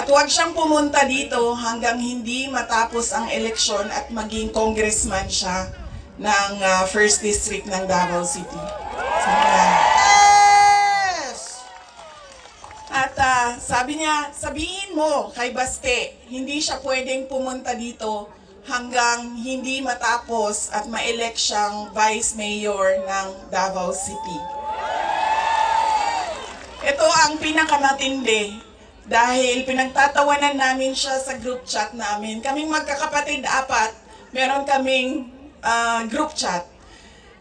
At huwag siyang pumunta dito hanggang hindi matapos ang eleksyon at maging congressman siya ng 1st District ng Davao City. At sabi niya, sabihin mo kay Baste, hindi siya pwedeng pumunta dito hanggang hindi matapos at ma-elect siyang Vice Mayor ng Davao City. Ito ang pinakamatindi dahil pinagtatawanan namin siya sa group chat namin. Kaming magkakapatid apat, meron kaming group chat.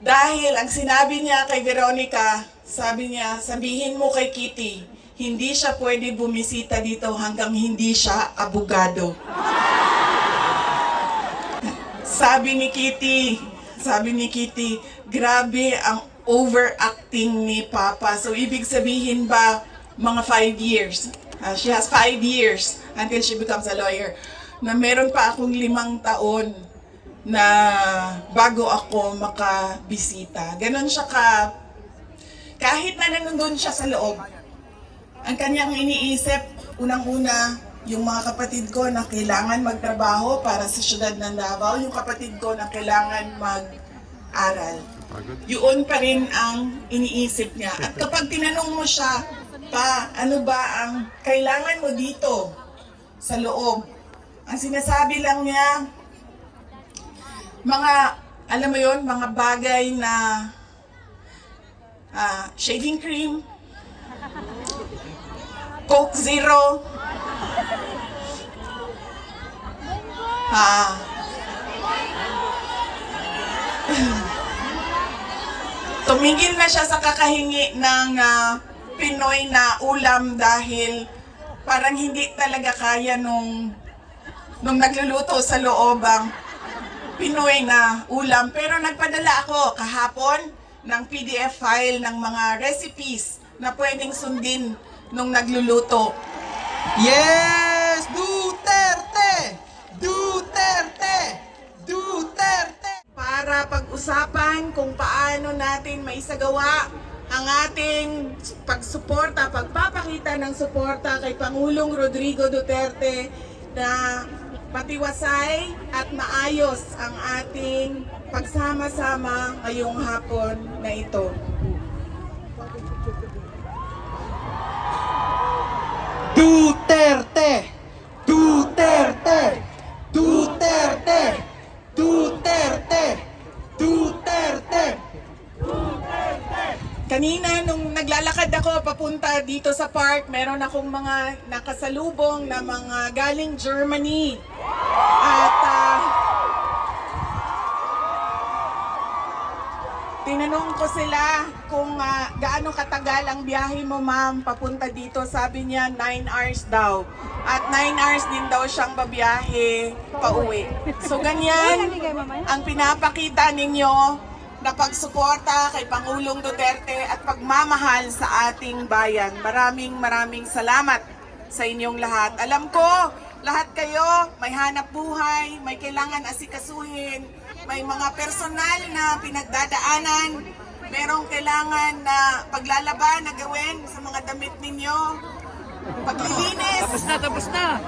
Dahil ang sinabi niya kay Veronica, sabi niya, sabihin mo kay Kitty, hindi siya pwede bumisita dito hanggang hindi siya abogado. Sabi ni Kitty, grabe ang overacting ni Papa. So ibig sabihin ba mga 5 years? She has 5 years until she becomes a lawyer. Na meron pa akong 5 taon na bago ako makabisita. Ganon siya kahit na nandun siya sa loob. Ang kanyang iniisip, unang-una, yung mga kapatid ko na kailangan magtrabaho para sa syudad ng Davao, yung kapatid ko na kailangan mag-aral. Yun pa rin ang iniisip niya. At kapag tinanong mo siya, pa, ano ba ang kailangan mo dito sa loob? Ang sinasabi lang niya, alam mo yon, mga bagay na shaving cream, Coke Zero, tumigil na siya sa kakahingi ng Pinoy na ulam dahil parang hindi talaga kaya nung nagluluto sa loob ang Pinoy na ulam. Pero nagpadala ako kahapon ng PDF file ng mga recipes na pwedeng sundin nung nagluluto. Yes! Duterte! Duterte! Duterte! Para pag-usapan kung paano natin maisagawa ang ating pagpapakita ng suporta kay Pangulong Rodrigo Duterte na matiwasay at maayos ang ating pagsama-sama ngayong hapon na ito. Duterte! Duterte! Duterte! Duterte! Duterte! Kanina nung naglalakad ako papunta dito sa park, meron akong mga nakasalubong na mga galing Germany. At tinanong ko sila kung gaano katagal ang biyahe mo, ma'am, papunta dito. Sabi niya 9 hours daw. At 9 hours din daw siyang babiyahe pauwi. So ganyan ang pinapakita ninyo na pagsuporta kay Pangulong Duterte at pagmamahal sa ating bayan. Maraming salamat sa inyong lahat. Alam ko, lahat kayo may hanap buhay, may kailangan asikasuhin, may mga personal na pinagdadaanan, merong kailangan na paglalaban na gawin sa mga damit ninyo, paglilinis, Tapos na!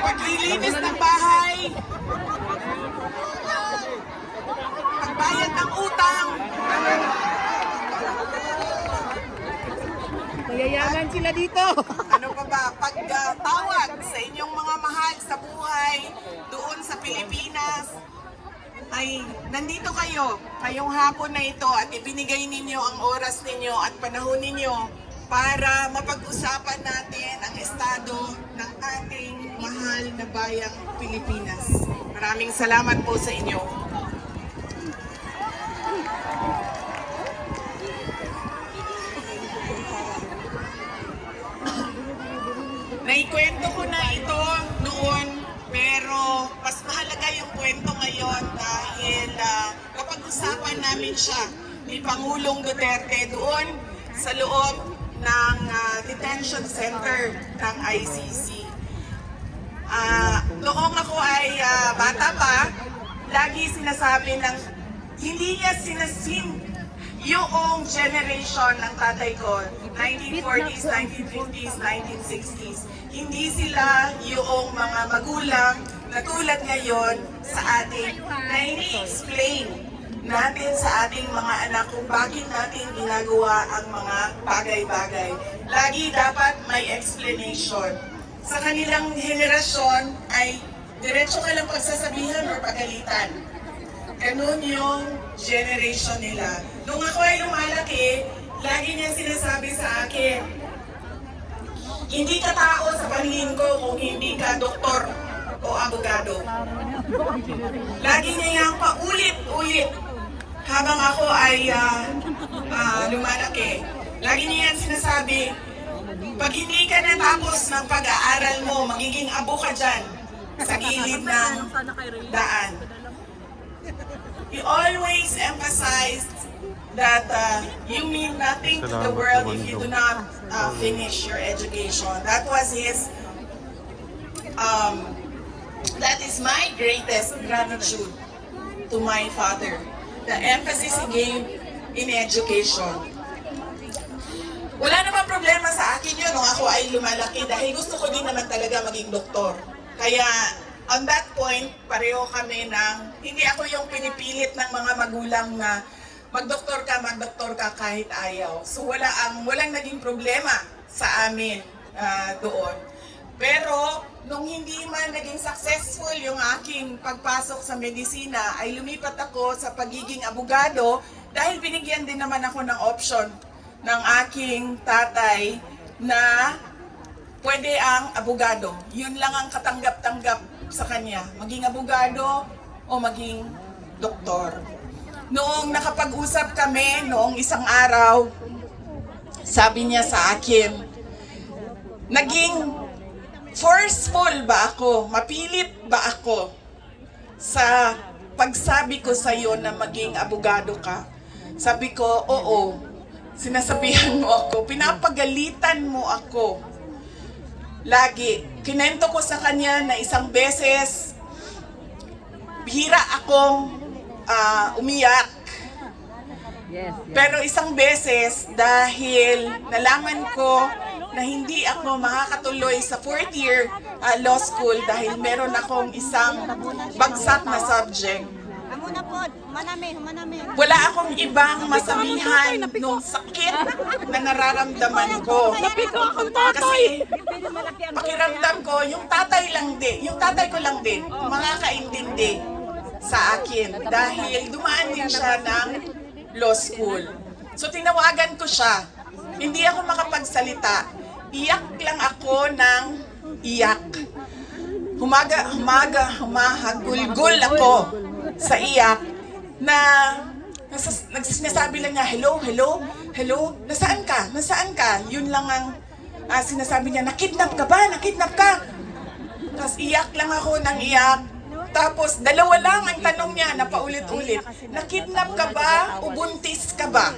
paglilinis ng bahay, pagbayad ng utang. Mayayaman sila dito! Ano pa ba? Pagtawag sa inyong mga mahal sa buhay doon sa Pilipinas, ay nandito kayo, ngayong hapon na ito at ibinigay ninyo ang oras ninyo at panahon ninyo para mapag-usapan natin ang estado ng ating mahal na bayang Pilipinas. Maraming salamat po sa inyo. Naikwento ko na ito noon, pero mas mahalaga yung kwento ngayon dahil kapag-usapan namin siya ni Pangulong Duterte doon sa loob ng detention center ng ICC. Noong ako ay bata pa, lagi sinasabi ng hindi niya yung generation ng tatay ko, 1940s, 1950s, 1960s, hindi sila yung mga magulang na tulad ngayon sa atin na ini-explain natin sa ating mga anak kung bakit natin ginagawa ang mga bagay-bagay. Lagi dapat may explanation. Sa kanilang henerasyon ay diretso ka lang pagsasabihan o pagalitan. Ganun yung generation nila. Nung ako ay lumalaki, lagi niya sinasabi sa akin, hindi ka tao sa paningin ko kung hindi ka doktor o abogado. Lagi niya yung paulit-ulit habang ako ay lumalaki. Lagi niya yan sinasabi, pag hindi ka natapos ng pag-aaral mo, magiging abo ka dyan sa gilid ng daan. He always emphasized that you mean nothing to the world if you do not finish your education. That was his, that is my greatest gratitude to my father. The emphasis he gave in education. Wala naman problema sa akin yun nung ako ay lumalaki dahil gusto ko din naman talaga maging doktor. Kaya on that point, pareho kami ng, hindi ako yung pinipilit ng mga magulang na magdoktor ka kahit ayaw. So walang naging problema sa amin doon. Pero nung hindi man naging successful yung aking pagpasok sa medisina, ay lumipat ako sa pagiging abogado dahil binigyan din naman ako ng option ng aking tatay na pwede ang abogado. Yun lang ang katanggap-tanggap sa kanya, maging abogado o maging doktor. Noong nakapag-usap kami, noong isang araw, sabi niya sa akin, naging forceful ba ako, mapilit ba ako sa pagsabi ko sa iyo na maging abogado ka? Sabi ko, oo. Sinasabihan mo ako, pinapagalitan mo ako. Lagi, kinento ko sa kanya na isang beses, bihira akong umiyak. Pero isang beses, dahil nalaman ko na hindi ako makakatuloy sa 4th year law school dahil meron akong isang bagsak na subject. Wala akong ibang masabihan nung sakit na nararamdaman ko. Kasi pakiramdam ko, yung tatay ko lang din, makakaintindi sa akin dahil dumaan din siya ng law school. So tinawagan ko siya. Hindi ako makapagsalita. Iyak lang ako ng iyak. Humahagulgul ako sa iyak na nagsasabi lang niya, hello, hello, hello, nasaan ka? Nasaan ka? Yun lang ang sinasabi niya, nakidnap ka ba? Nakidnap ka? Tapos iyak lang ako ng iyak. Tapos dalawa lang ang tanong niya na paulit-ulit, nakidnap ka ba o buntis ka ba?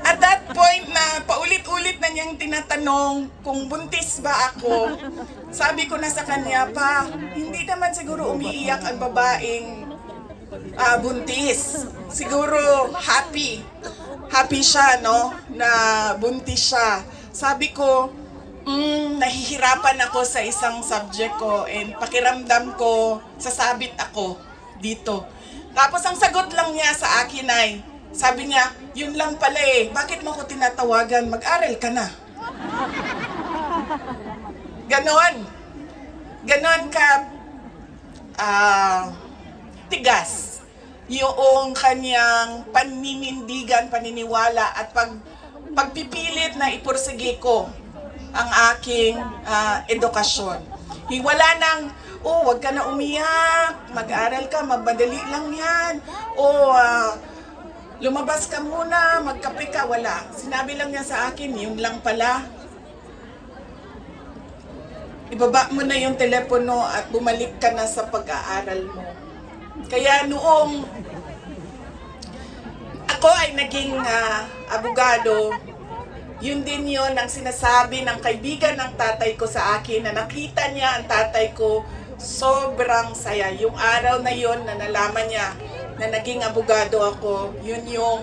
At that point na paulit-ulit na niyang tinatanong kung buntis ba ako, sabi ko na sa kanya, pa, hindi naman siguro umiiyak ang babaeng buntis. Siguro happy. Happy siya, no? Na buntis siya. Sabi ko, nahihirapan ako sa isang subject ko and pakiramdam ko, sasabit ako dito. Tapos ang sagot lang niya sa akin ay, sabi niya, yun lang pala eh, bakit mo ko tinatawagan? Mag-aral ka na. Ganon. Ganon ka tigas yung kanyang paninindigan, paniniwala at pagpipilit na ipursige ko ang aking edukasyon. Wala nang, wag ka na umiyak, mag-aral ka, magbadali lang yan, lumabas ka muna, magkape ka, wala. Sinabi lang niya sa akin, yun lang pala. Ibaba mo na yung telepono at bumalik ka na sa pag-aaral mo. Kaya noong ako ay naging abogado, yun din yun ang sinasabi ng kaibigan ng tatay ko sa akin na nakita niya ang tatay ko sobrang saya. Yung araw na yun na nalaman niya na naging abogado ako, yun yung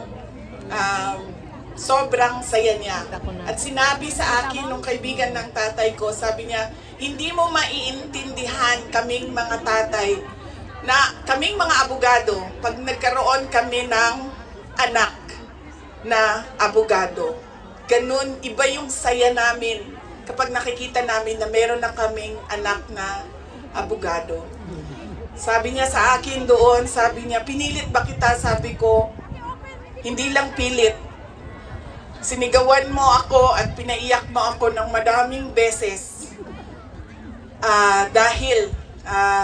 sobrang saya niya. At sinabi sa akin nung kaibigan ng tatay ko, sabi niya, hindi mo maiintindihan kaming mga tatay na kaming mga abogado pag nagkaroon kami ng anak na abogado. Ganun, iba yung saya namin kapag nakikita namin na meron na kaming anak na abogado. Sabi niya sa akin doon, sabi niya, pinilit ba kita? Sabi ko, hindi lang pilit. Sinigawan mo ako at pinaiyak mo ako ng madaming beses dahil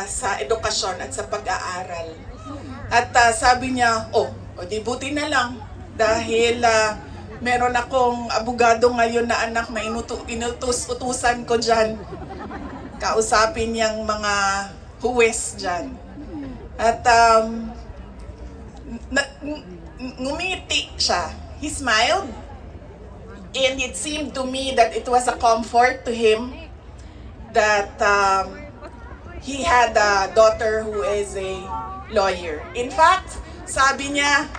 sa edukasyon at sa pag-aaral. At sabi niya, o di buti na lang dahil meron akong abogado ngayon na anak na inutos-utusan ko dyan. Kausapin niyang mga huwes dyan. At ngumiti siya. He smiled. And it seemed to me that it was a comfort to him that he had a daughter who is a lawyer. In fact, sabi niya,